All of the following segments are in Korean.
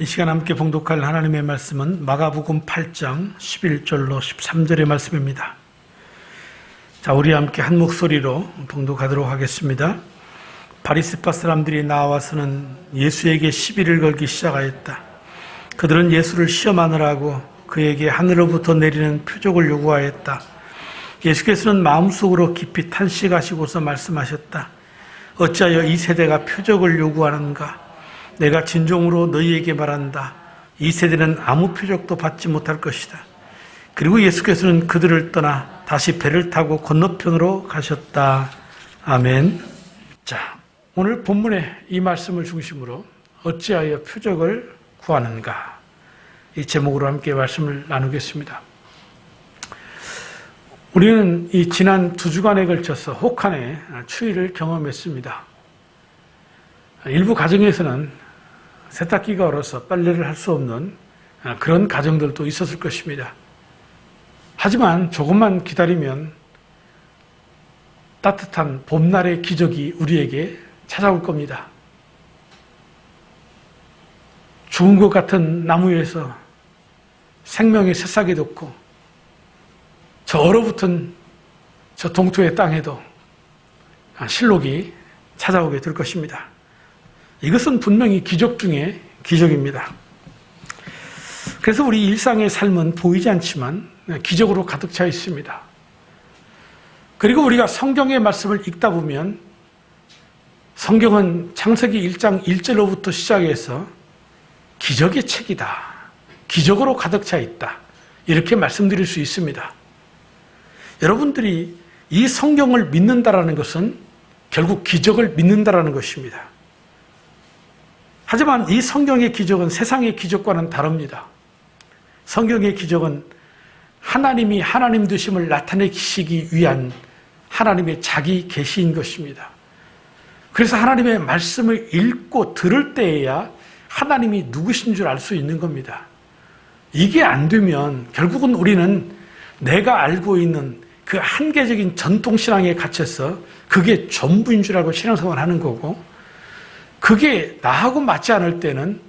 이 시간 함께 봉독할 하나님의 말씀은 마가복음 8장 11절로 13절의 말씀입니다. 자, 우리 함께 한 목소리로 봉독하도록 하겠습니다. 바리새파 사람들이 나와서는 예수에게 시비를 걸기 시작하였다. 그들은 예수를 시험하느라고 그에게 하늘로부터 내리는 표적을 요구하였다. 예수께서는 마음속으로 깊이 탄식하시고서 말씀하셨다. 어찌하여 이 세대가 표적을 요구하는가? 내가 진정으로 너희에게 말한다. 이 세대는 아무 표적도 받지 못할 것이다. 그리고 예수께서는 그들을 떠나 다시 배를 타고 건너편으로 가셨다. 아멘. 자, 오늘 본문의 이 말씀을 중심으로 어찌하여 표적을 구하는가? 이 제목으로 함께 말씀을 나누겠습니다. 우리는 이 지난 2주간에 걸쳐서 혹한의 추위를 경험했습니다. 일부 가정에서는 세탁기가 얼어서 빨래를 할 수 없는 그런 가정들도 있었을 것입니다. 하지만 조금만 기다리면 따뜻한 봄날의 기적이 우리에게 찾아올 겁니다. 죽은 것 같은 나무 위에서 생명의 새싹이 돋고 저 얼어붙은 저 동토의 땅에도 실록이 찾아오게 될 것입니다. 이것은 분명히 기적 중에 기적입니다. 그래서 우리 일상의 삶은 보이지 않지만 기적으로 가득 차 있습니다. 그리고 우리가 성경의 말씀을 읽다 보면 성경은 창세기 1장 1절로부터 시작해서 기적의 책이다. 기적으로 가득 차 있다. 이렇게 말씀드릴 수 있습니다. 여러분들이 이 성경을 믿는다라는 것은 결국 기적을 믿는다라는 것입니다. 하지만 이 성경의 기적은 세상의 기적과는 다릅니다. 성경의 기적은 하나님이 하나님 되심을 나타내시기 위한 하나님의 자기 계시인 것입니다. 그래서 하나님의 말씀을 읽고 들을 때에야 하나님이 누구신 줄 알 수 있는 겁니다. 이게 안 되면 결국은 우리는 내가 알고 있는 그 한계적인 전통신앙에 갇혀서 그게 전부인 줄 알고 신앙생활을 하는 거고, 그게 나하고 맞지 않을 때는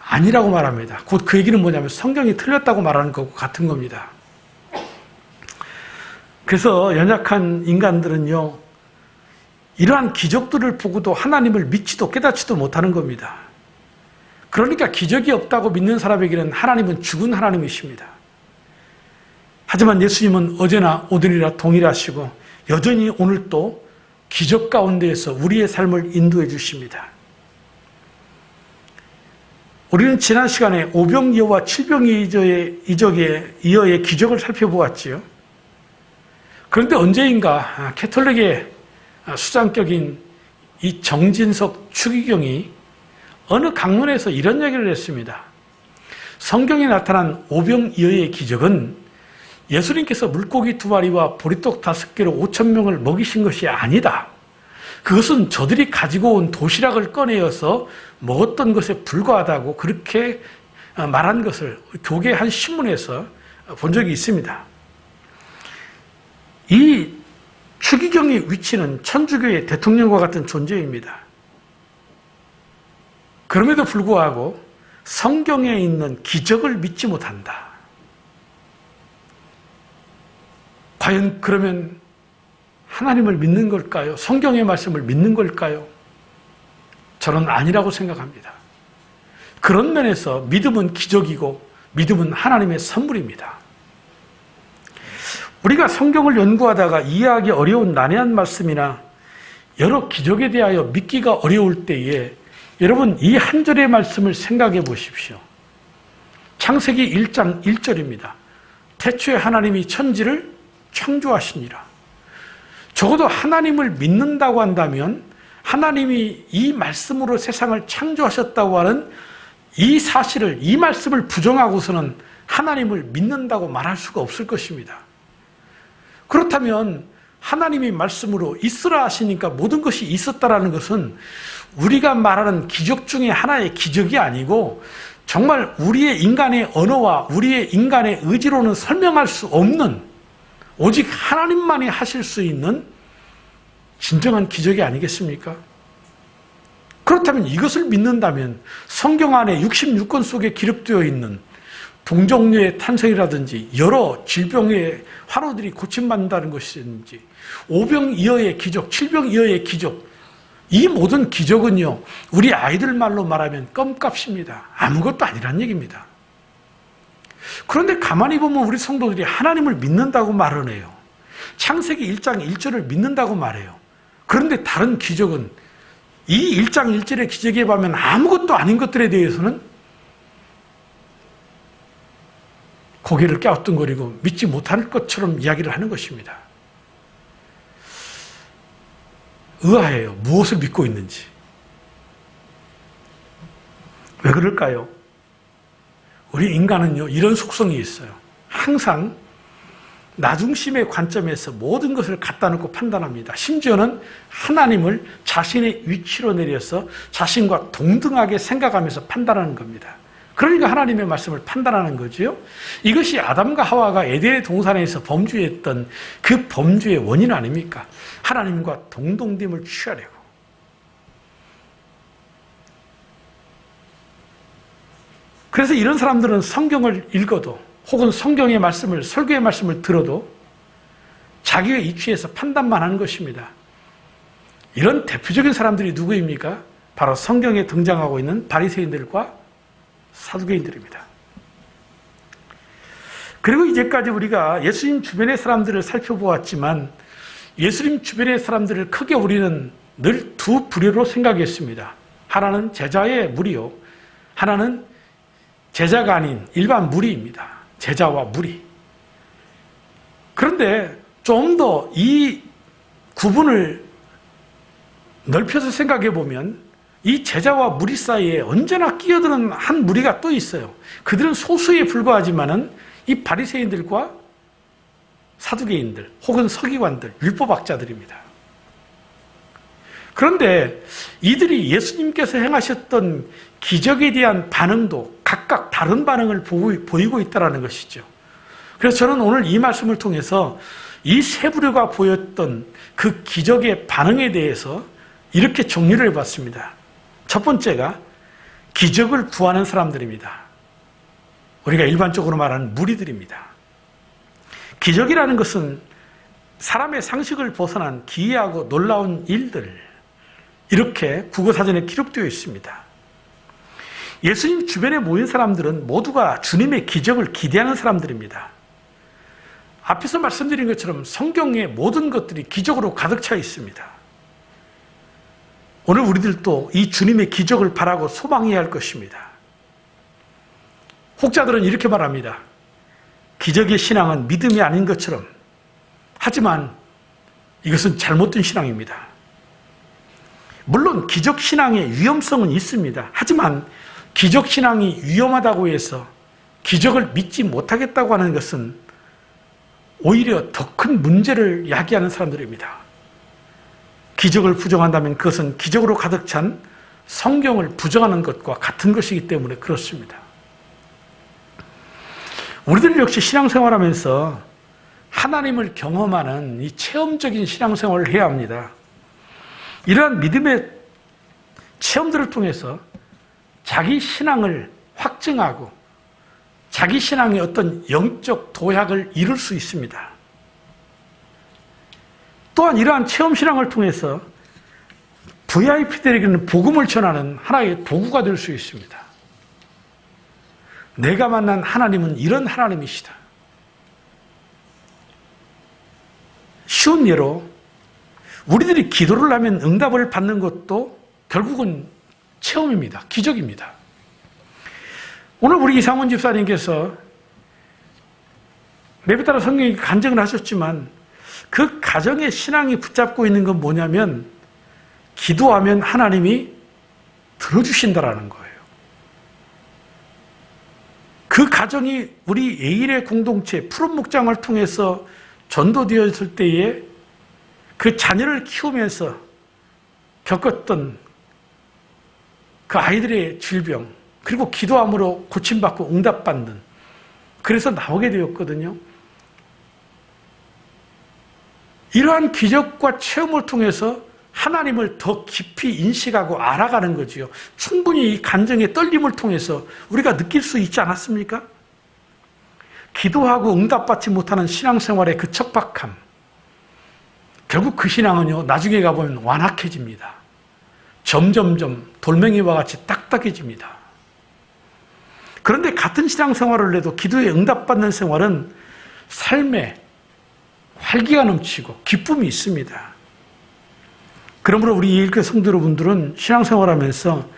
아니라고 말합니다. 곧 그 얘기는 뭐냐면 성경이 틀렸다고 말하는 거고 같은 겁니다. 그래서 연약한 인간들은요, 이러한 기적들을 보고도 하나님을 믿지도 깨닫지도 못하는 겁니다. 그러니까 기적이 없다고 믿는 사람에게는 하나님은 죽은 하나님이십니다. 하지만 예수님은 어제나 오늘이라 동일하시고 여전히 오늘도 기적 가운데에서 우리의 삶을 인도해 주십니다. 우리는 지난 시간에 오병이어와 칠병이어의 기적을 살펴보았지요. 그런데 언제인가 캐톨릭의 수장격인 이 정진석 추기경이 어느 강론에서 이런 얘기를 했습니다. 성경에 나타난 오병이어의 기적은 예수님께서 물고기 2마리와 보리떡 5개로 5,000명을 먹이신 것이 아니다. 그것은 저들이 가지고 온 도시락을 꺼내어서 먹었던 것에 불과하다고 그렇게 말한 것을 교계 한 신문에서 본 적이 있습니다. 이 추기경의 위치는 천주교의 대통령과 같은 존재입니다. 그럼에도 불구하고 성경에 있는 기적을 믿지 못한다. 과연 그러면 하나님을 믿는 걸까요? 성경의 말씀을 믿는 걸까요? 저는 아니라고 생각합니다. 그런 면에서 믿음은 기적이고 믿음은 하나님의 선물입니다. 우리가 성경을 연구하다가 이해하기 어려운 난해한 말씀이나 여러 기적에 대하여 믿기가 어려울 때에 여러분 이 한 절의 말씀을 생각해 보십시오. 창세기 1장 1절입니다. 태초에 하나님이 천지를 창조하시니라. 적어도 하나님을 믿는다고 한다면 하나님이 이 말씀으로 세상을 창조하셨다고 하는 이 사실을, 이 말씀을 부정하고서는 하나님을 믿는다고 말할 수가 없을 것입니다. 그렇다면 하나님이 말씀으로 있으라 하시니까 모든 것이 있었다라는 것은 우리가 말하는 기적 중에 하나의 기적이 아니고 정말 우리의 인간의 언어와 우리의 인간의 의지로는 설명할 수 없는 오직 하나님만이 하실 수 있는 진정한 기적이 아니겠습니까? 그렇다면 이것을 믿는다면 성경 안에 66권 속에 기록되어 있는 동정녀의 탄생이라든지 여러 질병의 환우들이 고침받는다는 것이든지 오병이어의 기적, 칠병이어의 기적, 이 모든 기적은요, 우리 아이들 말로 말하면 껌값입니다. 아무것도 아니란 얘기입니다. 그런데 가만히 보면 우리 성도들이 하나님을 믿는다고 말은 해요. 창세기 1장 1절을 믿는다고 말해요. 그런데 다른 기적은 이 1장 1절의 기적에 보면 아무것도 아닌 것들에 대해서는 고개를 갸우뚱거리고 믿지 못할 것처럼 이야기를 하는 것입니다. 의아해요. 무엇을 믿고 있는지. 왜 그럴까요? 우리 인간은요, 이런 속성이 있어요. 항상 나중심의 관점에서 모든 것을 갖다 놓고 판단합니다. 심지어는 하나님을 자신의 위치로 내려서 자신과 동등하게 생각하면서 판단하는 겁니다. 그러니까 하나님의 말씀을 판단하는 거죠. 이것이 아담과 하와가 에덴의 동산에서 범죄했던 그 범죄의 원인 아닙니까? 하나님과 동등됨을 취하려고. 그래서 이런 사람들은 성경을 읽어도 혹은 성경의 말씀을, 설교의 말씀을 들어도 자기의 이치에서 판단만 하는 것입니다. 이런 대표적인 사람들이 누구입니까? 바로 성경에 등장하고 있는 바리새인들과 사두개인들입니다. 그리고 이제까지 우리가 예수님 주변의 사람들을 살펴보았지만 예수님 주변의 사람들을 크게 우리는 늘 두 부류로 생각했습니다. 하나는 제자의 무리요, 하나는 제자가 아닌 일반 무리입니다. 제자와 무리. 그런데 좀 더 이 구분을 넓혀서 생각해 보면 이 제자와 무리 사이에 언제나 끼어드는 한 무리가 또 있어요. 그들은 소수에 불과하지만은 이 바리새인들과 사두개인들 혹은 서기관들, 율법학자들입니다. 그런데 이들이 예수님께서 행하셨던 기적에 대한 반응도 각각 다른 반응을 보이고 있다는 것이죠. 그래서 저는 오늘 이 말씀을 통해서 이 세 부류가 보였던 그 기적의 반응에 대해서 이렇게 정리를 해봤습니다. 첫 번째가 기적을 구하는 사람들입니다. 우리가 일반적으로 말하는 무리들입니다. 기적이라는 것은 사람의 상식을 벗어난 기이하고 놀라운 일들, 이렇게 국어사전에 기록되어 있습니다. 예수님 주변에 모인 사람들은 모두가 주님의 기적을 기대하는 사람들입니다. 앞에서 말씀드린 것처럼 성경의 모든 것들이 기적으로 가득 차 있습니다. 오늘 우리들도 이 주님의 기적을 바라고 소망해야 할 것입니다. 혹자들은 이렇게 말합니다. 기적의 신앙은 믿음이 아닌 것처럼. 하지만 이것은 잘못된 신앙입니다. 물론 기적 신앙의 위험성은 있습니다. 하지만 기적 신앙이 위험하다고 해서 기적을 믿지 못하겠다고 하는 것은 오히려 더 큰 문제를 야기하는 사람들입니다. 기적을 부정한다면 그것은 기적으로 가득 찬 성경을 부정하는 것과 같은 것이기 때문에 그렇습니다. 우리들 역시 신앙생활하면서 하나님을 경험하는 이 체험적인 신앙생활을 해야 합니다. 이러한 믿음의 체험들을 통해서 자기 신앙을 확증하고 자기 신앙의 어떤 영적 도약을 이룰 수 있습니다. 또한 이러한 체험 신앙을 통해서 VIP들에게는 복음을 전하는 하나의 도구가 될 수 있습니다. 내가 만난 하나님은 이런 하나님이시다. 쉬운 예로 우리들이 기도를 하면 응답을 받는 것도 결국은 체험입니다. 기적입니다. 오늘 우리 이상원 집사님께서 몇 따라 성경에 간증을 하셨지만 그 가정의 신앙이 붙잡고 있는 건 뭐냐면 기도하면 하나님이 들어주신다라는 거예요. 그 가정이 우리 예일의 공동체 푸른 목장을 통해서 전도되었을 때에 그 자녀를 키우면서 겪었던 그 아이들의 질병, 그리고 기도함으로 고침받고 응답받는, 그래서 나오게 되었거든요. 이러한 기적과 체험을 통해서 하나님을 더 깊이 인식하고 알아가는 거지요. 충분히 이 감정의 떨림을 통해서 우리가 느낄 수 있지 않았습니까? 기도하고 응답받지 못하는 신앙생활의 그 척박함, 결국 그 신앙은요, 나중에 가보면 완악해집니다. 점점점 돌멩이와 같이 딱딱해집니다. 그런데 같은 신앙생활을 해도 기도에 응답받는 생활은 삶에 활기가 넘치고 기쁨이 있습니다. 그러므로 우리 예일교회 성도 여러분들은 신앙생활하면서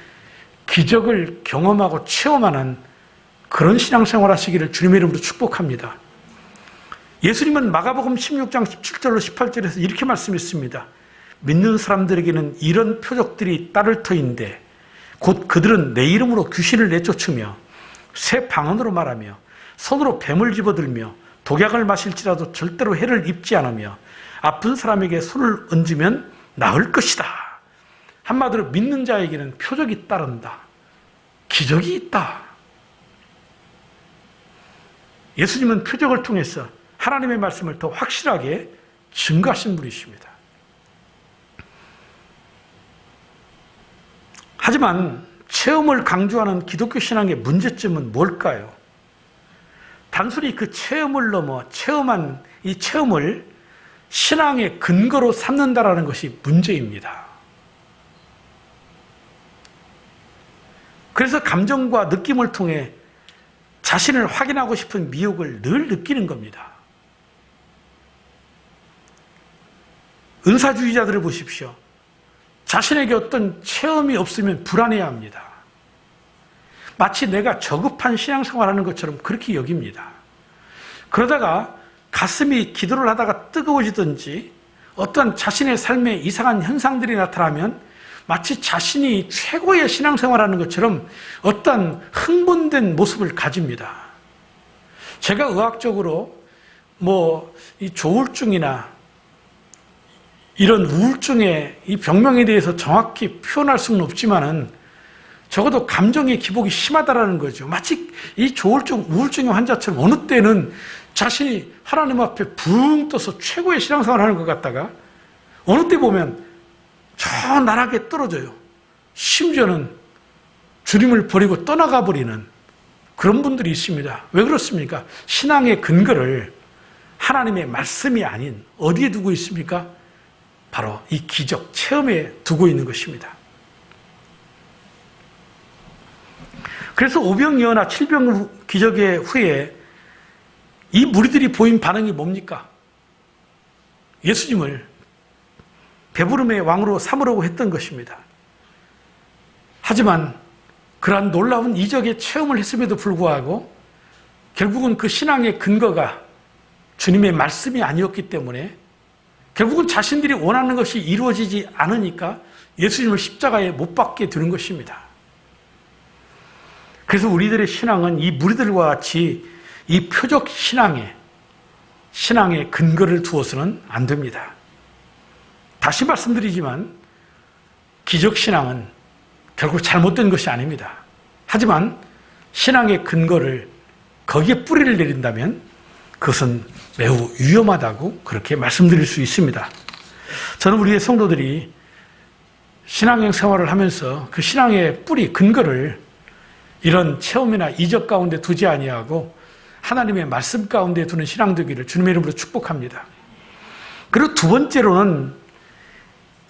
기적을 경험하고 체험하는 그런 신앙생활 하시기를 주님의 이름으로 축복합니다. 예수님은 마가복음 16장 17절로 18절에서 이렇게 말씀했습니다. 믿는 사람들에게는 이런 표적들이 따를 터인데 곧 그들은 내 이름으로 귀신을 내쫓으며 새 방언으로 말하며 손으로 뱀을 집어들며 독약을 마실지라도 절대로 해를 입지 않으며 아픈 사람에게 손을 얹으면 나을 것이다. 한마디로 믿는 자에게는 표적이 따른다. 기적이 있다. 예수님은 표적을 통해서 하나님의 말씀을 더 확실하게 증거하신 분이십니다. 하지만 체험을 강조하는 기독교 신앙의 문제점은 뭘까요? 단순히 그 체험을 넘어 체험한 이 체험을 신앙의 근거로 삼는다라는 것이 문제입니다. 그래서 감정과 느낌을 통해 자신을 확인하고 싶은 미혹을 늘 느끼는 겁니다. 은사주의자들을 보십시오. 자신에게 어떤 체험이 없으면 불안해합니다. 마치 내가 저급한 신앙생활하는 것처럼 그렇게 여깁니다. 그러다가 가슴이 기도를 하다가 뜨거워지든지 어떤 자신의 삶에 이상한 현상들이 나타나면 마치 자신이 최고의 신앙생활하는 것처럼 어떤 흥분된 모습을 가집니다. 제가 의학적으로 이 조울증이나 이런 우울증의 이 병명에 대해서 정확히 표현할 수는 없지만은 적어도 감정의 기복이 심하다라는 거죠. 마치 이 조울증, 우울증의 환자처럼 어느 때는 자신이 하나님 앞에 붕 떠서 최고의 신앙생활을 하는 것 같다가 어느 때 보면 저 나락에 떨어져요. 심지어는 주님을 버리고 떠나가 버리는 그런 분들이 있습니다. 왜 그렇습니까? 신앙의 근거를 하나님의 말씀이 아닌 어디에 두고 있습니까? 바로 이 기적, 체험에 두고 있는 것입니다. 그래서 오병이어나 칠병 기적의 후에 이 무리들이 보인 반응이 뭡니까? 예수님을 배부름의 왕으로 삼으려고 했던 것입니다. 하지만 그러한 놀라운 이적의 체험을 했음에도 불구하고 결국은 그 신앙의 근거가 주님의 말씀이 아니었기 때문에 결국은 자신들이 원하는 것이 이루어지지 않으니까 예수님을 십자가에 못 박게 되는 것입니다. 그래서 우리들의 신앙은 이 무리들과 같이 이 표적 신앙의 근거를 두어서는 안 됩니다. 다시 말씀드리지만 기적 신앙은 결국 잘못된 것이 아닙니다. 하지만 신앙의 근거를 거기에 뿌리를 내린다면 그것은 매우 위험하다고 그렇게 말씀드릴 수 있습니다. 저는 우리의 성도들이 신앙의 생활을 하면서 그 신앙의 뿌리, 근거를 이런 체험이나 이적 가운데 두지 아니하고 하나님의 말씀 가운데 두는 신앙 되기를 주님의 이름으로 축복합니다. 그리고 두 번째로는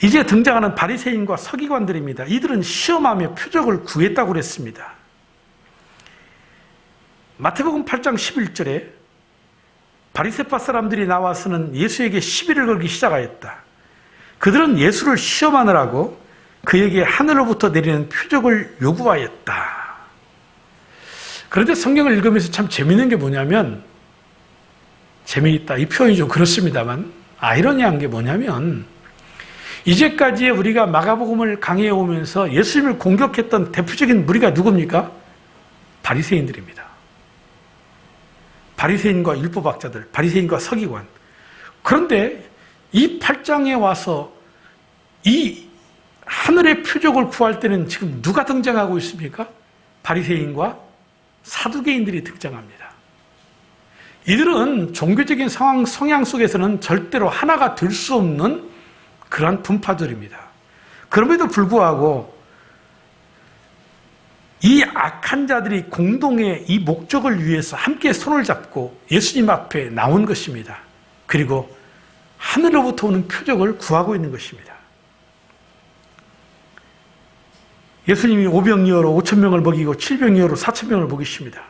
이제 등장하는 바리새인과 서기관들입니다. 이들은 시험하며 표적을 구했다고 그랬습니다. 마태복음 8장 11절에 바리새파 사람들이 나와서는 예수에게 시비를 걸기 시작하였다. 그들은 예수를 시험하느라고 그에게 하늘로부터 내리는 표적을 요구하였다. 그런데 성경을 읽으면서 참 재미있는 게 뭐냐면, 재미있다, 이 표현이 좀 그렇습니다만 아이러니한 게 뭐냐면, 이제까지 우리가 마가복음을 강해해 오면서 예수님을 공격했던 대표적인 무리가 누굽니까? 바리새인들입니다. 바리새인과 율법학자들, 바리새인과 서기관. 그런데 이 8장에 와서 이 하늘의 표적을 구할 때는 지금 누가 등장하고 있습니까? 바리새인과 사두개인들이 등장합니다. 이들은 종교적인 성향 속에서는 절대로 하나가 될 수 없는 그러한 분파들입니다. 그럼에도 불구하고 이 악한 자들이 공동의 이 목적을 위해서 함께 손을 잡고 예수님 앞에 나온 것입니다. 그리고 하늘로부터 오는 표적을 구하고 있는 것입니다. 예수님이 5병이어로 5,000명을 먹이고 7병이어로 4,000명을 먹이십니다.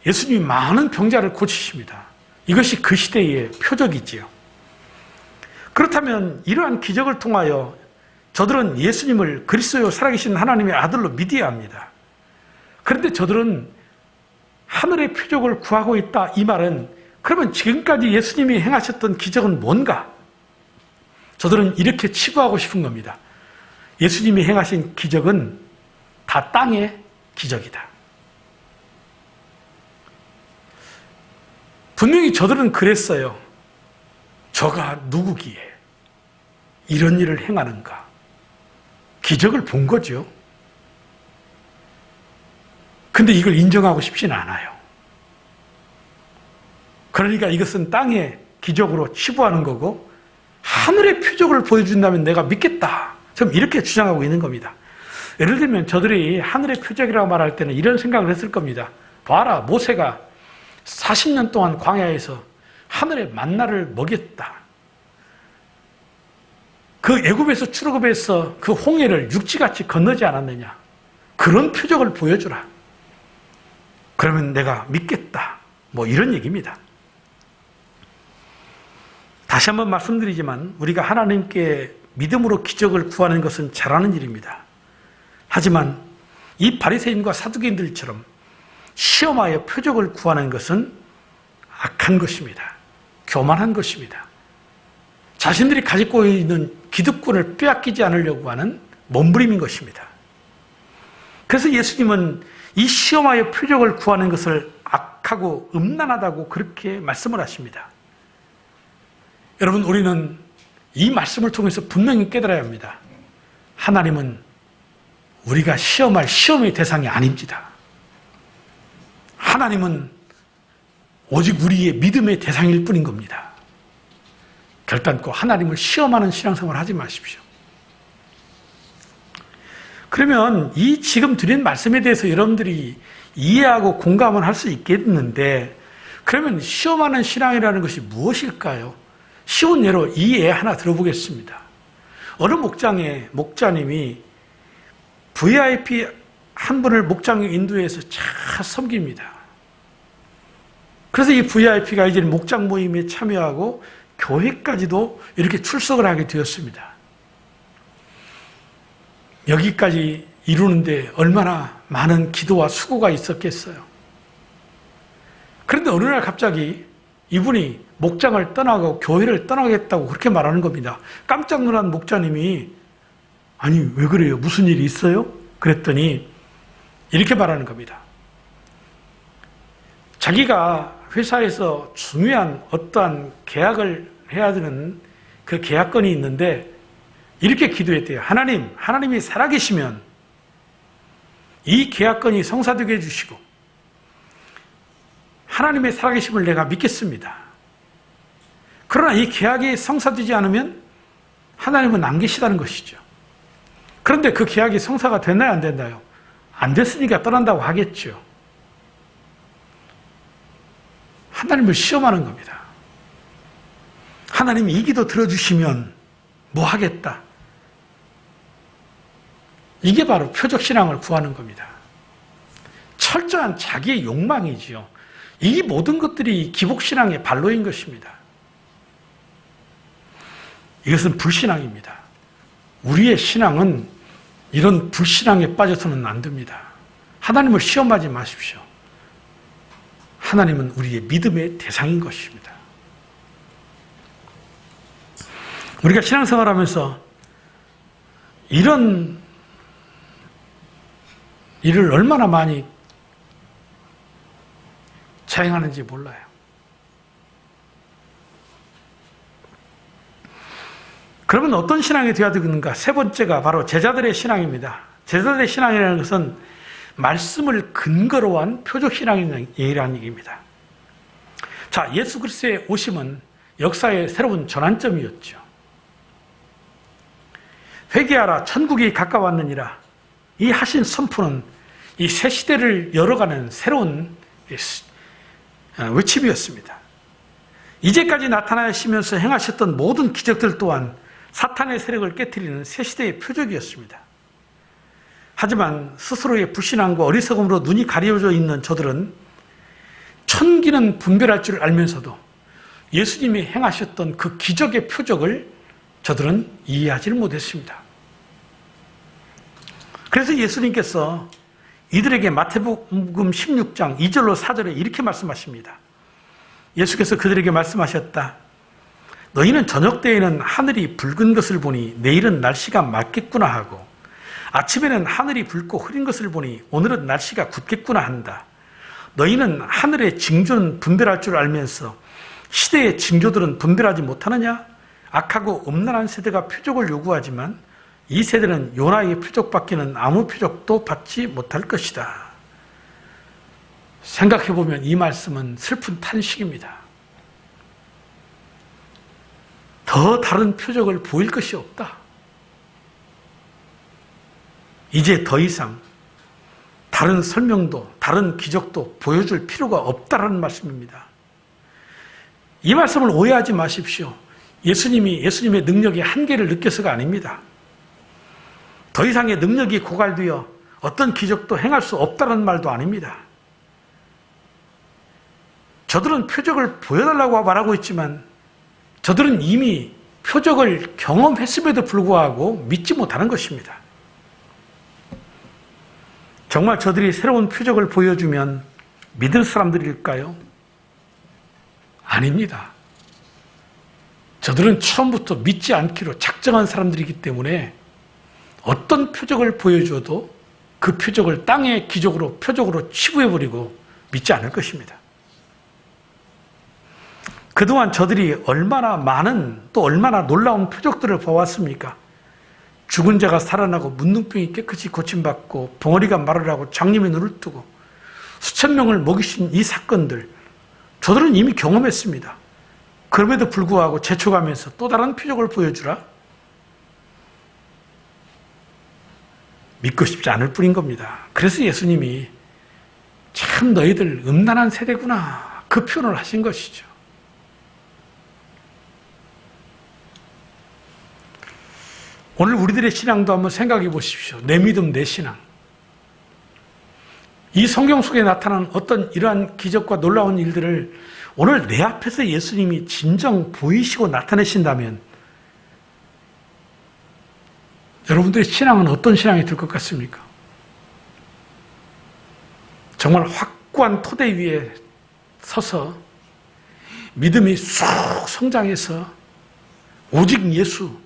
예수님이 많은 병자를 고치십니다. 이것이 그 시대의 표적이지요. 그렇다면 이러한 기적을 통하여 저들은 예수님을 그리스도요 살아계신 하나님의 아들로 믿어야 합니다. 그런데 저들은 하늘의 표적을 구하고 있다. 이 말은 그러면 지금까지 예수님이 행하셨던 기적은 뭔가? 저들은 이렇게 치부하고 싶은 겁니다. 예수님이 행하신 기적은 다 땅의 기적이다. 분명히 저들은 그랬어요. 저가 누구기에 이런 일을 행하는가? 기적을 본 거죠. 근데 이걸 인정하고 싶지는 않아요. 그러니까 이것은 땅의 기적으로 치부하는 거고 하늘의 표적을 보여준다면 내가 믿겠다. 좀 이렇게 주장하고 있는 겁니다. 예를 들면 저들이 하늘의 표적이라고 말할 때는 이런 생각을 했을 겁니다. 봐라, 모세가 40년 동안 광야에서 하늘의 만나를 먹였다. 그 애굽에서 출애굽해서 그 홍해를 육지같이 건너지 않았느냐. 그런 표적을 보여주라. 그러면 내가 믿겠다. 뭐 이런 얘기입니다. 다시 한번 말씀드리지만 우리가 하나님께 믿음으로 기적을 구하는 것은 잘하는 일입니다. 하지만 이 바리새인과 사두개인들처럼 시험하여 표적을 구하는 것은 악한 것입니다. 교만한 것입니다. 자신들이 가지고 있는 기득권을 빼앗기지 않으려고 하는 몸부림인 것입니다. 그래서 예수님은 이 시험하여 표적을 구하는 것을 악하고 음란하다고 그렇게 말씀을 하십니다. 여러분, 우리는 이 말씀을 통해서 분명히 깨달아야 합니다. 하나님은 우리가 시험할 시험의 대상이 아닙니다. 하나님은 오직 우리의 믿음의 대상일 뿐인 겁니다. 결단코 하나님을 시험하는 신앙생활을 하지 마십시오. 그러면 이 지금 드린 말씀에 대해서 여러분들이 이해하고 공감은 할 수 있겠는데, 그러면 시험하는 신앙이라는 것이 무엇일까요? 쉬운 예로 이 예 하나 들어보겠습니다. 어느 목장에 목자님이 VIP 한 분을 목장에 인도해서 잘 섬깁니다. 그래서 이 VIP가 이제 목장 모임에 참여하고 교회까지도 이렇게 출석을 하게 되었습니다. 여기까지 이루는데 얼마나 많은 기도와 수고가 있었겠어요. 그런데 어느 날 갑자기 이분이 목장을 떠나고 교회를 떠나겠다고 그렇게 말하는 겁니다. 깜짝 놀란 목자님이 아니 왜 그래요? 무슨 일이 있어요? 그랬더니 이렇게 말하는 겁니다. 자기가 회사에서 중요한 어떠한 계약을 해야 되는 그 계약건이 있는데 이렇게 기도했대요. 하나님이 살아계시면 이 계약건이 성사되게 해주시고 하나님의 살아계심을 내가 믿겠습니다. 그러나 이 계약이 성사되지 않으면 하나님은 안 계시다는 것이죠. 그런데 그 계약이 성사가 됐나요? 안 됐나요? 안 됐으니까 떠난다고 하겠죠. 하나님을 시험하는 겁니다. 하나님이 이 기도 들어주시면 뭐 하겠다. 이게 바로 표적신앙을 구하는 겁니다. 철저한 자기의 욕망이지요. 이 모든 것들이 기복신앙의 발로인 것입니다. 이것은 불신앙입니다. 우리의 신앙은 이런 불신앙에 빠져서는 안 됩니다. 하나님을 시험하지 마십시오. 하나님은 우리의 믿음의 대상인 것입니다. 우리가 신앙생활하면서 이런 일을 얼마나 많이 자행하는지 몰라요. 그러면 어떤 신앙이 되어야 되는가? 세 번째가 바로 제자들의 신앙입니다. 제자들의 신앙이라는 것은 말씀을 근거로 한 표적신앙이라는 얘기입니다. 자, 예수 그리스도의 오심은 역사의 새로운 전환점이었죠. 회개하라 천국이 가까웠느니라. 이 하신 선포는 이 새 시대를 열어가는 새로운 외침이었습니다. 이제까지 나타나시면서 행하셨던 모든 기적들 또한 사탄의 세력을 깨트리는 새 시대의 표적이었습니다. 하지만 스스로의 불신앙과 어리석음으로 눈이 가려져 있는 저들은 천기는 분별할 줄 알면서도 예수님이 행하셨던 그 기적의 표적을 저들은 이해하지를 못했습니다. 그래서 예수님께서 이들에게 마태복음 16장 2절로 4절에 이렇게 말씀하십니다. 예수께서 그들에게 말씀하셨다. 너희는 저녁 때에는 하늘이 붉은 것을 보니 내일은 날씨가 맑겠구나 하고 아침에는 하늘이 붉고 흐린 것을 보니 오늘은 날씨가 굳겠구나 한다. 너희는 하늘의 징조는 분별할 줄 알면서 시대의 징조들은 분별하지 못하느냐? 악하고 음란한 세대가 표적을 요구하지만 이 세대는 요나의 표적밖에는 아무 표적도 받지 못할 것이다. 생각해보면 이 말씀은 슬픈 탄식입니다. 더 다른 표적을 보일 것이 없다. 이제 더 이상 다른 설명도 다른 기적도 보여줄 필요가 없다라는 말씀입니다. 이 말씀을 오해하지 마십시오. 예수님이 예수님의 능력의 한계를 느껴서가 아닙니다. 더 이상의 능력이 고갈되어 어떤 기적도 행할 수 없다는 말도 아닙니다. 저들은 표적을 보여달라고 말하고 있지만 저들은 이미 표적을 경험했음에도 불구하고 믿지 못하는 것입니다. 정말 저들이 새로운 표적을 보여주면 믿을 사람들일까요? 아닙니다. 저들은 처음부터 믿지 않기로 작정한 사람들이기 때문에 어떤 표적을 보여줘도 그 표적을 땅의 기적으로 표적으로 치부해버리고 믿지 않을 것입니다. 그동안 저들이 얼마나 많은 또 얼마나 놀라운 표적들을 보았습니까? 죽은 자가 살아나고 문둥병이 깨끗이 고침받고 벙어리가 말을 하고 장님이 눈을 뜨고 수천 명을 먹이신 이 사건들 저들은 이미 경험했습니다. 그럼에도 불구하고 재촉하면서 또 다른 표적을 보여주라? 믿고 싶지 않을 뿐인 겁니다. 그래서 예수님이 참 너희들 음란한 세대구나 그 표현을 하신 것이죠. 오늘 우리들의 신앙도 한번 생각해 보십시오. 내 믿음, 내 신앙. 이 성경 속에 나타난 어떤 이러한 기적과 놀라운 일들을 오늘 내 앞에서 예수님이 진정 보이시고 나타내신다면 여러분들의 신앙은 어떤 신앙이 될 것 같습니까? 정말 확고한 토대 위에 서서 믿음이 쑥 성장해서 오직 예수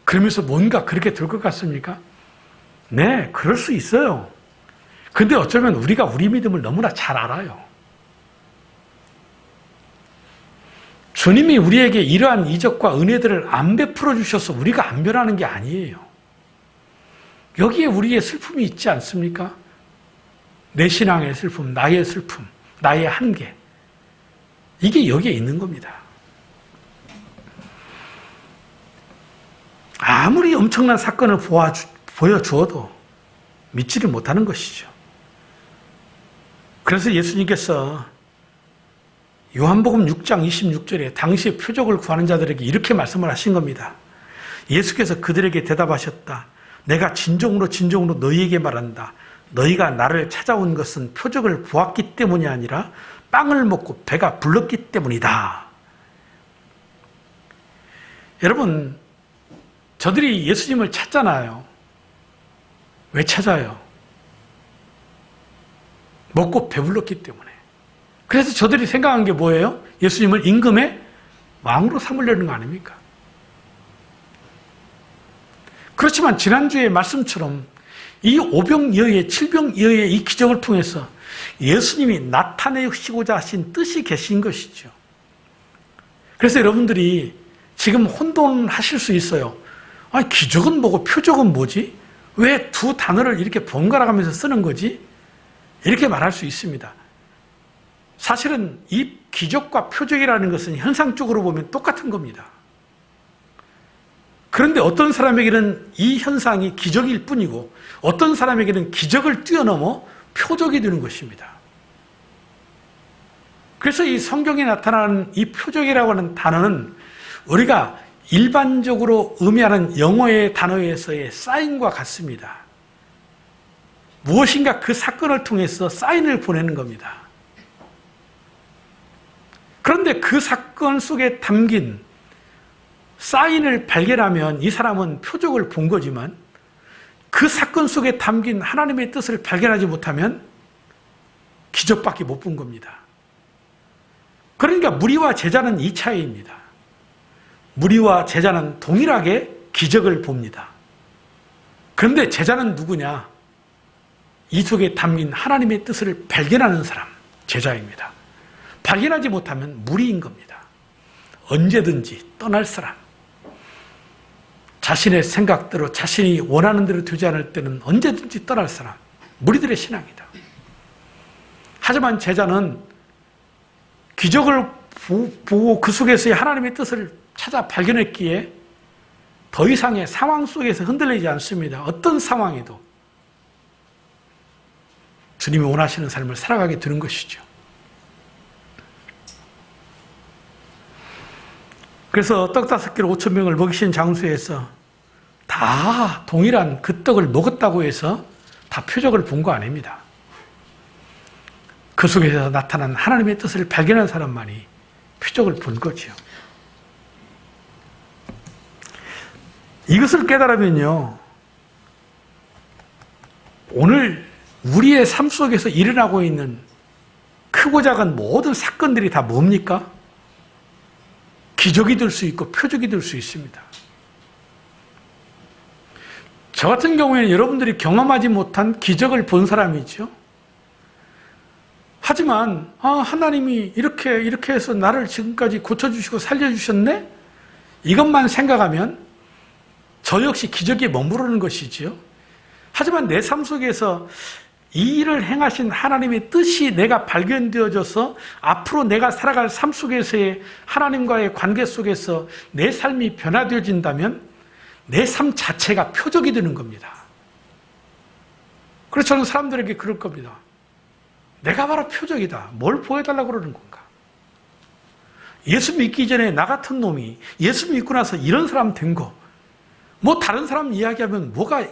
그러면서 뭔가 그렇게 될 것 같습니까? 네, 그럴 수 있어요. 근데 어쩌면 우리가 우리 믿음을 너무나 잘 알아요. 주님이 우리에게 이러한 이적과 은혜들을 안 베풀어 주셔서 우리가 안 변하는 게 아니에요. 여기에 우리의 슬픔이 있지 않습니까? 내 신앙의 슬픔, 나의 슬픔, 나의 한계. 이게 여기에 있는 겁니다. 아무리 엄청난 사건을 보여주어도 믿지를 못하는 것이죠. 그래서 예수님께서 요한복음 6장 26절에 당시의 표적을 구하는 자들에게 이렇게 말씀을 하신 겁니다. 예수께서 그들에게 대답하셨다. 내가 진정으로 너희에게 말한다. 너희가 나를 찾아온 것은 표적을 보았기 때문이 아니라 빵을 먹고 배가 불렀기 때문이다. 여러분, 저들이 예수님을 찾잖아요. 왜 찾아요? 먹고 배불렀기 때문에. 그래서 저들이 생각한 게 뭐예요? 예수님을 임금의 왕으로 삼으려는 거 아닙니까? 그렇지만 지난주의 말씀처럼 이 오병이어의 칠병이어의 이 기적을 통해서 예수님이 나타내시고자 하신 뜻이 계신 것이죠. 그래서 여러분들이 지금 혼돈하실 수 있어요. 아니, 기적은 뭐고 표적은 뭐지? 왜 두 단어를 이렇게 번갈아 가면서 쓰는 거지? 이렇게 말할 수 있습니다. 사실은 이 기적과 표적이라는 것은 현상적으로 보면 똑같은 겁니다. 그런데 어떤 사람에게는 이 현상이 기적일 뿐이고 어떤 사람에게는 기적을 뛰어넘어 표적이 되는 것입니다. 그래서 이 성경에 나타나는 이 표적이라고 하는 단어는 우리가 일반적으로 의미하는 영어의 단어에서의 사인과 같습니다. 무엇인가 그 사건을 통해서 사인을 보내는 겁니다. 그런데 그 사건 속에 담긴 사인을 발견하면 이 사람은 표적을 본 거지만 그 사건 속에 담긴 하나님의 뜻을 발견하지 못하면 기적밖에 못 본 겁니다. 그러니까 무리와 제자는 이 차이입니다. 무리와 제자는 동일하게 기적을 봅니다. 그런데 제자는 누구냐? 이 속에 담긴 하나님의 뜻을 발견하는 사람, 제자입니다. 발견하지 못하면 무리인 겁니다. 언제든지 떠날 사람. 자신의 생각대로 자신이 원하는 대로 되지 않을 때는 언제든지 떠날 사람. 무리들의 신앙이다. 하지만 제자는 기적을 보고 그 속에서의 하나님의 뜻을 찾아 발견했기에 더 이상의 상황 속에서 흔들리지 않습니다. 어떤 상황에도 주님이 원하시는 삶을 살아가게 되는 것이죠. 그래서 떡 5개로 5,000명을 먹이신 장소에서 다 동일한 그 떡을 먹었다고 해서 다 표적을 본 거 아닙니다. 그 속에서 나타난 하나님의 뜻을 발견한 사람만이 표적을 본 거지요. 이것을 깨달으면요, 오늘 우리의 삶 속에서 일어나고 있는 크고 작은 모든 사건들이 다 뭡니까? 기적이 될 수 있고 표적이 될 수 있습니다. 저 같은 경우에는 여러분들이 경험하지 못한 기적을 본 사람이죠. 하지만 하나님이 이렇게 해서 나를 지금까지 고쳐주시고 살려주셨네? 이것만 생각하면 저 역시 기적에 머무르는 것이지요. 하지만 내 삶 속에서 이 일을 행하신 하나님의 뜻이 내가 발견되어져서 앞으로 내가 살아갈 삶 속에서의 하나님과의 관계 속에서 내 삶이 변화되어진다면 내 삶 자체가 표적이 되는 겁니다. 그래서 저는 사람들에게 그럴 겁니다. 내가 바로 표적이다. 뭘 보여달라고 그러는 건가? 예수 믿기 전에 나 같은 놈이 예수 믿고 나서 이런 사람 된 거, 뭐 다른 사람 이야기하면 뭐가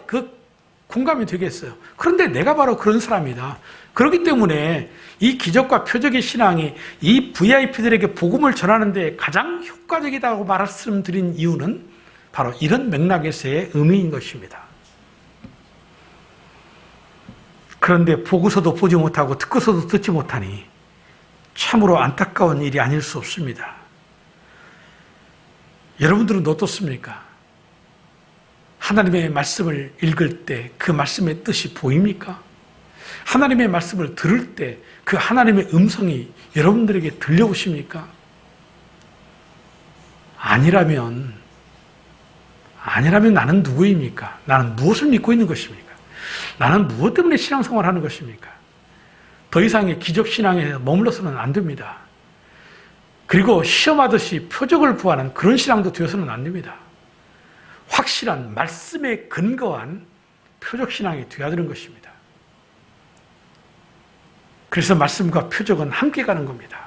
공감이 되겠어요. 그런데 내가 바로 그런 사람이다. 그렇기 때문에 이 기적과 표적의 신앙이 이 VIP들에게 복음을 전하는 데 가장 효과적이다고 말씀드린 이유는 바로 이런 맥락에서의 의미인 것입니다. 그런데 보고서도 보지 못하고 듣고서도 듣지 못하니 참으로 안타까운 일이 아닐 수 없습니다. 여러분들은 어떻습니까? 하나님의 말씀을 읽을 때 그 말씀의 뜻이 보입니까? 하나님의 말씀을 들을 때 그 하나님의 음성이 여러분들에게 들려오십니까? 아니라면 나는 누구입니까? 나는 무엇을 믿고 있는 것입니까? 나는 무엇 때문에 신앙생활을 하는 것입니까? 더 이상의 기적신앙에 머물러서는 안 됩니다. 그리고 시험하듯이 표적을 구하는 그런 신앙도 되어서는 안 됩니다. 확실한 말씀에 근거한 표적신앙이 되어야 되는 것입니다. 그래서 말씀과 표적은 함께 가는 겁니다.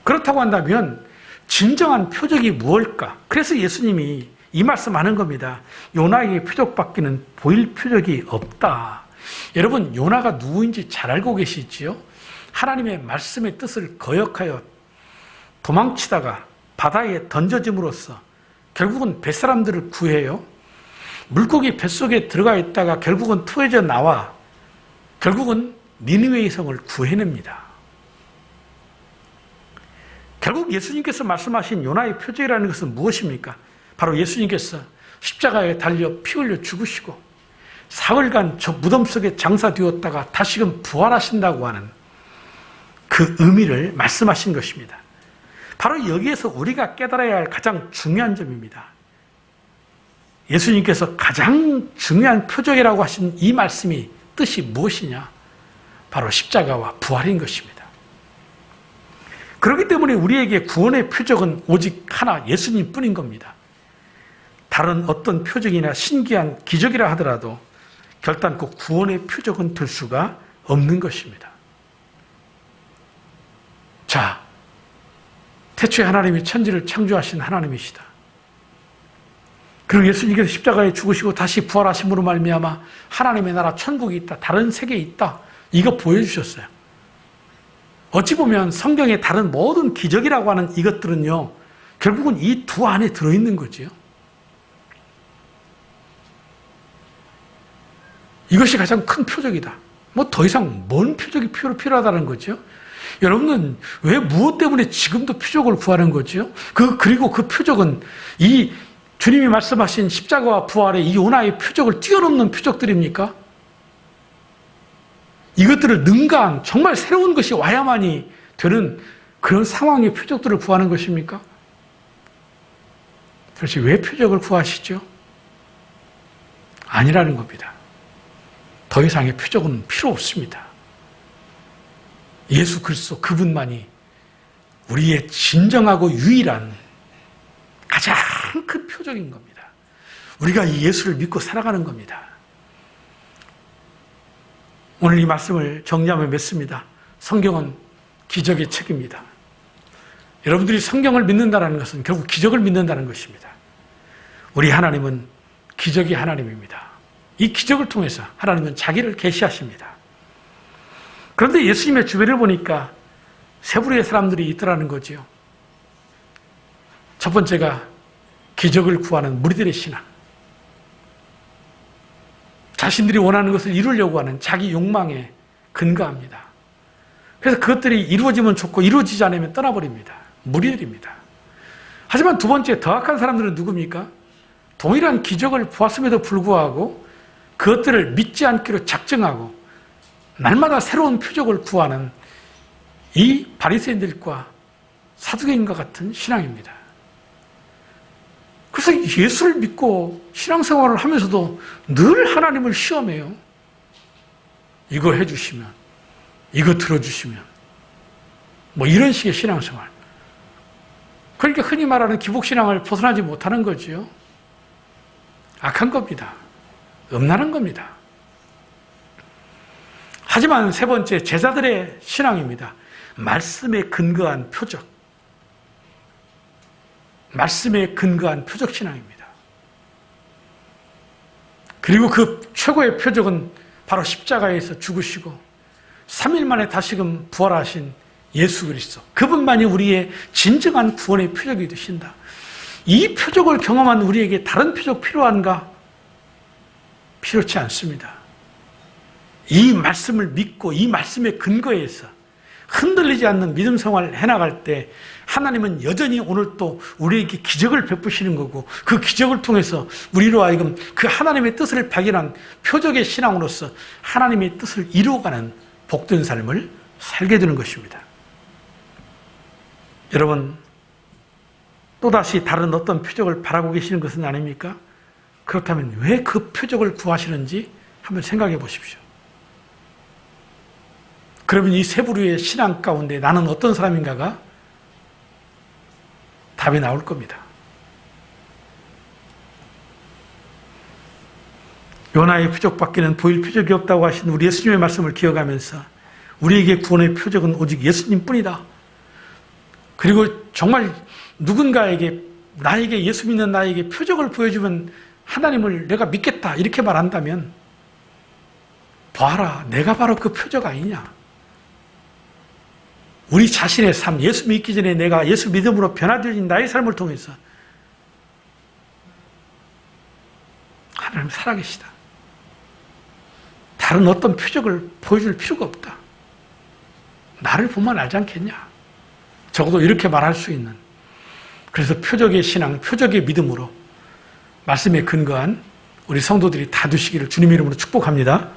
그렇다고 한다면 진정한 표적이 무엇일까? 그래서 예수님이 이 말씀하는 겁니다. 요나에게 표적밖에는 보일 표적이 없다. 여러분, 요나가 누구인지 잘 알고 계시지요? 하나님의 말씀의 뜻을 거역하여 도망치다가 바다에 던져짐으로써 결국은 뱃사람들을 구해요. 물고기 뱃속에 들어가 있다가 결국은 토해져 나와 결국은 니느웨의 성을 구해냅니다. 결국 예수님께서 말씀하신 요나의 표적이라는 것은 무엇입니까? 바로 예수님께서 십자가에 달려 피 흘려 죽으시고 사흘간 저 무덤 속에 장사되었다가 다시금 부활하신다고 하는 그 의미를 말씀하신 것입니다. 바로 여기에서 우리가 깨달아야 할 가장 중요한 점입니다. 예수님께서 가장 중요한 표적이라고 하신 이 말씀이 뜻이 무엇이냐? 바로 십자가와 부활인 것입니다. 그렇기 때문에 우리에게 구원의 표적은 오직 하나, 예수님 뿐인 겁니다. 다른 어떤 표적이나 신기한 기적이라 하더라도 결단코 구원의 표적은 될 수가 없는 것입니다. 자, 태초에 하나님이 천지를 창조하신 하나님이시다. 그리고 예수님께서 십자가에 죽으시고 다시 부활하심으로 말미암아 하나님의 나라 천국이 있다. 다른 세계에 있다. 이거 보여주셨어요. 어찌 보면 성경의 다른 모든 기적이라고 하는 이것들은요, 결국은 이 두 안에 들어있는 거지요. 이것이 가장 큰 표적이다. 뭐 더 이상 뭔 표적이 필요하다는 거죠. 여러분은 왜 무엇 때문에 지금도 표적을 구하는 거죠? 그리고 그 표적은 이 주님이 말씀하신 십자가와 부활의 이 요나의 표적을 뛰어넘는 표적들입니까? 이것들을 능가한 정말 새로운 것이 와야만이 되는 그런 상황의 표적들을 구하는 것입니까? 도대체 왜 표적을 구하시죠? 아니라는 겁니다. 더 이상의 표적은 필요 없습니다. 예수 그리스도 그분만이 우리의 진정하고 유일한 가장 큰 표적인 겁니다. 우리가 이 예수를 믿고 살아가는 겁니다. 오늘 이 말씀을 정리하며 맺습니다. 성경은 기적의 책입니다. 여러분들이 성경을 믿는다는 것은 결국 기적을 믿는다는 것입니다. 우리 하나님은 기적의 하나님입니다. 이 기적을 통해서 하나님은 자기를 계시하십니다. 그런데 예수님의 주변을 보니까 세 부류의 사람들이 있더라는 거지요. 첫 번째가 기적을 구하는 무리들의 신앙. 자신들이 원하는 것을 이루려고 하는 자기 욕망에 근거합니다. 그래서 그것들이 이루어지면 좋고 이루어지지 않으면 떠나버립니다. 무리들입니다. 하지만 두 번째 더 악한 사람들은 누굽니까? 동일한 기적을 보았음에도 불구하고 그것들을 믿지 않기로 작정하고 날마다 새로운 표적을 구하는 이 바리새인들과 사두개인과 같은 신앙입니다. 그래서 예수를 믿고 신앙생활을 하면서도 늘 하나님을 시험해요. 이거 해주시면, 이거 들어주시면, 뭐 이런 식의 신앙생활. 그러니까 흔히 말하는 기복신앙을 벗어나지 못하는 거지요. 악한 겁니다. 음란한 겁니다. 하지만 세 번째, 제자들의 신앙입니다. 말씀에 근거한 표적. 말씀에 근거한 표적 신앙입니다. 그리고 그 최고의 표적은 바로 십자가에서 죽으시고 3일 만에 다시금 부활하신 예수 그리스도. 그분만이 우리의 진정한 구원의 표적이 되신다. 이 표적을 경험한 우리에게 다른 표적 필요한가? 필요치 않습니다. 이 말씀을 믿고 이 말씀의 근거에서 흔들리지 않는 믿음 생활을 해나갈 때 하나님은 여전히 오늘 또 우리에게 기적을 베푸시는 거고 그 기적을 통해서 우리로 하여금 그 하나님의 뜻을 발견한 표적의 신앙으로서 하나님의 뜻을 이루어가는 복된 삶을 살게 되는 것입니다. 여러분, 또다시 다른 어떤 표적을 바라고 계시는 것은 아닙니까? 그렇다면 왜 그 표적을 구하시는지 한번 생각해 보십시오. 그러면 이 세 부류의 신앙 가운데 나는 어떤 사람인가가 답이 나올 겁니다. 요나의 표적밖에는 보일 표적이 없다고 하신 우리 예수님의 말씀을 기억하면서 우리에게 구원의 표적은 오직 예수님뿐이다. 그리고 정말 누군가에게 나에게 예수 믿는 나에게 표적을 보여주면 하나님을 내가 믿겠다 이렇게 말한다면 봐라, 내가 바로 그 표적 아니냐. 우리 자신의 삶, 예수 믿기 전에 내가 예수 믿음으로 변화되어진 나의 삶을 통해서 하나님 살아계시다. 다른 어떤 표적을 보여줄 필요가 없다. 나를 보면 알지 않겠냐. 적어도 이렇게 말할 수 있는. 그래서 표적의 신앙, 표적의 믿음으로 말씀에 근거한 우리 성도들이 다 되시기를 주님의 이름으로 축복합니다.